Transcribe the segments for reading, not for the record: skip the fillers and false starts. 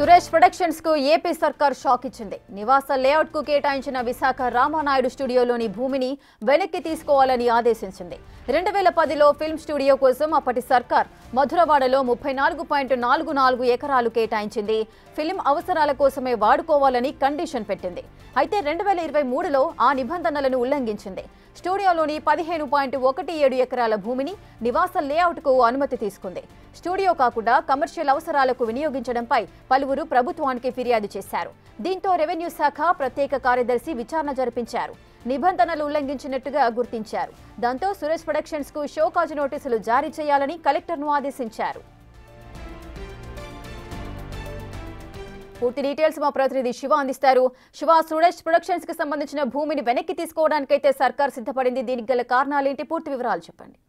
Suresh productions కు AP సర్కార్ shock ఇచ్చింది. నివాస లేఅవుట్ కు కేటాయించిన విశాఖ రామానాయుడు స్టూడియోలోని భూమిని వెనక్కి తీసుకోవాలని ఆదేశించింది. 2010లో ఫిల్మ్ స్టూడియో కోసం అప్పటి సర్కార్ మధురవాడలో 34.44 ఎకరాలు కేటాయించింది. ఫిల్మ్ అవసరాల కోసమే వాడుకోవాలని కండిషన్ పెట్టింది. అయితే 2023లో ఆ నిబంధనలను ఉల్లంఘించింది. స్టూడియోలోని 15.17 ఎకరాల భూమిని నివాస లేఅవుట్ కు అనుమతి తీసుకుంది. స్టూడియో కాకుండా కమర్షియల్ అవసరాలకు వినియోగించడంపై పలువురు ప్రభుత్వానికి ఫిర్యాదు చేశారు. దీంతో రెవెన్యూ శాఖ ప్రత్యేక కార్యదర్శి విచారణ జరిపించారు. నిబంధనలు ఉల్లంఘించినట్టుగా గుర్తించారు. దాంతో సురేష్ ప్రొడక్షన్స్ కు షోకాజ్ నోటీసులు జారీ చేయాలని కలెక్టర్ను ఆదేశించారు. పూర్తి డీటెయిల్స్ మా ప్రతినిధి శివ అందిస్తారు. శివ, సురేష్ ప్రొడక్షన్స్ కి సంబంధించిన భూమిని వెనక్కి తీసుకోవడానికైతే సర్కార్ సిద్ధపడింది. దీనికి గల కారణాలేంటి? పూర్తి వివరాలు చెప్పండి.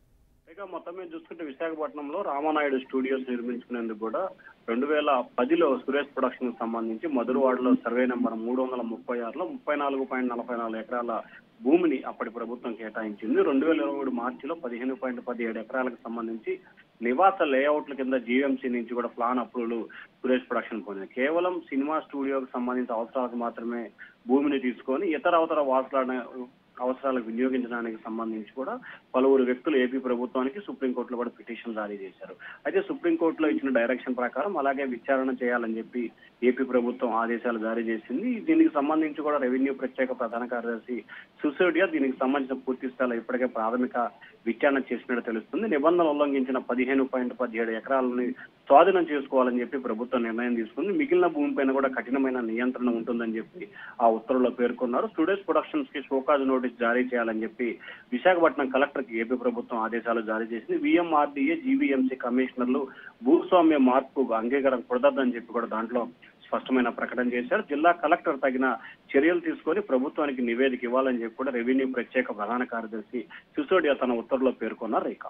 మొత్తం మీద చూసుకుంటే విశాఖపట్నంలో రామానాయుడు స్టూడియోస్ నిర్మించుకునేందుకు కూడా 2010లో సురేష్ ప్రొడక్షన్ సంబంధించి మధురవాడలో సర్వే నెంబర్ 336లో 34.44 ఎకరాల భూమిని అప్పటి ప్రభుత్వం కేటాయించింది. 2023 మార్చిలో 15.17 ఎకరాలకు సంబంధించి నివాస లేఅవుట్ల కింద జీవీఎంసీ నుంచి కూడా ప్లాన్ అప్రూవల్ సురేష్ ప్రొడక్షన్ పొందింది. కేవలం సినిమా స్టూడియోకి సంబంధించిన అవసరాలకు మాత్రమే భూమిని తీసుకొని ఇతర అవసరాలకు వినియోగించడానికి సంబంధించి కూడా పలువురు వ్యక్తులు ఏపీ ప్రభుత్వానికి సుప్రీంకోర్టులో కూడా పిటిషన్ జారీ చేశారు. అయితే సుప్రీంకోర్టులో ఇచ్చిన డైరెక్షన్ ప్రకారం అలాగే విచారణ చేయాలని చెప్పి ఏపీ ప్రభుత్వం ఆదేశాలు జారీ చేసింది. దీనికి సంబంధించి కూడా రెవెన్యూ ప్రత్యేక ప్రధాన కార్యదర్శి సిసోడియా దీనికి సంబంధించిన పూర్తి స్థాయిలో ఇప్పటికే ప్రాథమిక విచారణ చేసినట్టు తెలుస్తుంది. నిబంధనలు ఉల్లంఘించిన 15.17 ఎకరాలని స్వాధీనం చేసుకోవాలని చెప్పి ప్రభుత్వం నిర్ణయం తీసుకుంది. మిగిలిన భూమిపైన కూడా కఠినమైన నియంత్రణ ఉంటుందని చెప్పి ఆ ఉత్తర్వులో పేర్కొన్నారు. సురేష్ ప్రొడక్షన్స్ కి షోకాజ్ నోటీస్ జారీ చేయాలని చెప్పి విశాఖపట్నం కలెక్టర్ కి ఏపీ ప్రభుత్వం ఆదేశాలు జారీ చేసింది. విఎంఆర్డీఏ, జీవీఎంసీ కమిషనర్లు భూస్వామ్య మార్పుకు అంగీకారం కుదరదని చెప్పి కూడా దాంట్లో స్పష్టమైన ప్రకటన చేశారు. జిల్లా కలెక్టర్ తగిన చర్యలు తీసుకొని ప్రభుత్వానికి నివేదిక ఇవ్వాలని చెప్పి కూడా రెవెన్యూ ప్రత్యేక ప్రధాన కార్యదర్శి సిసోడియా తన ఉత్తర్వులో పేర్కొన్నారు. రేఖ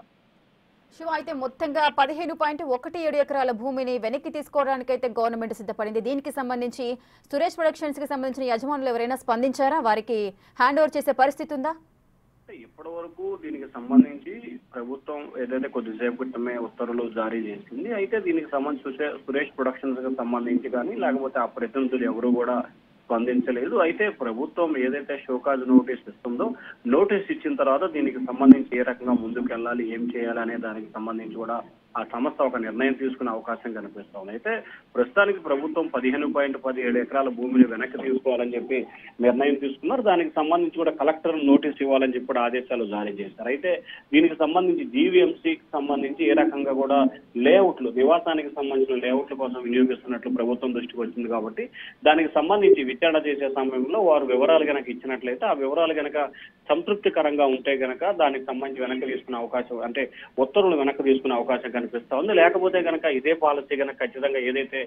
శివ, అయితే మొత్తంగా 15.17 ఎకరాల భూమిని వెనక్కి తీసుకోవడానికైతే గవర్నమెంట్ సిద్ధపడింది. దీనికి సంబంధించి సురేష్ ప్రొడక్షన్స్ కి సంబంధించిన యజమానులు ఎవరైనా స్పందించారా? వారికి హ్యాండ్ ఓవర్ చేసే పరిస్థితి ఉందా? ఇప్పటి వరకు దీనికి సంబంధించి ప్రభుత్వం ఏదైతే కొద్దిసేపు క్రితమే ఉత్తర్వులు జారీ చేసింది. అయితే దీనికి సంబంధించి సురేష్ ప్రొడక్షన్స్ కి సంబంధించి కానీ లేకపోతే ఆ ప్రతినిధులు ఎవరు కూడా స్పందించలేదు. అయితే ప్రభుత్వం ఏదైతే షోకాజ్ నోటీస్ ఇస్తుందో నోటీస్ ఇచ్చిన తర్వాత దీనికి సంబంధించి ఏ రకంగా ముందుకు వెళ్ళాలి, ఏం చేయాలి అనే దానికి సంబంధించి కూడా ఆ సంస్థ ఒక నిర్ణయం తీసుకునే అవకాశం కనిపిస్తోంది. అయితే ప్రస్తుతానికి ప్రభుత్వం 15.17 ఎకరాల భూమిని వెనక్కి తీసుకోవాలని చెప్పి నిర్ణయం తీసుకున్నారు. దానికి సంబంధించి కూడా కలెక్టర్ నోటీస్ ఇవ్వాలని చెప్పి కూడా ఆదేశాలు జారీ చేశారు. అయితే దీనికి సంబంధించి జీవీఎంసీకి సంబంధించి ఏ రకంగా కూడా లేఅవుట్లు, నివాసానికి సంబంధించిన లేఅవుట్ల కోసం వినియోగిస్తున్నట్లు ప్రభుత్వం దృష్టికి వచ్చింది. కాబట్టి దానికి సంబంధించి విచారణ చేసే సమయంలో వారు వివరాలు కనుక ఇచ్చినట్లయితే ఆ వివరాలు కనుక సంతృప్తికరంగా ఉంటే కనుక దానికి సంబంధించి వెనక్కి తీసుకునే అవకాశం, అంటే ఉత్తర్వులు వెనక్కి తీసుకునే అవకాశం కనిపిస్తా ఉంది. లేకపోతే కనుక ఇదే పాలసీ కనుక ఖచ్చితంగా ఏదైతే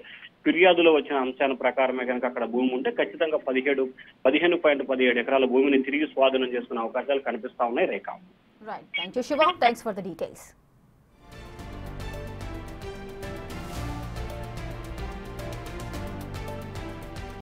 ఫిర్యాదులో వచ్చిన అంశాల ప్రకారమే కనుక అక్కడ భూమి ఉంటే ఖచ్చితంగా 15.17 ఎకరాల భూమిని తిరిగి స్వాధీనం చేసుకునే అవకాశాలు కనిపిస్తా ఉన్నాయి. Rekha. Right, thank you Shiva. Thanks for the details.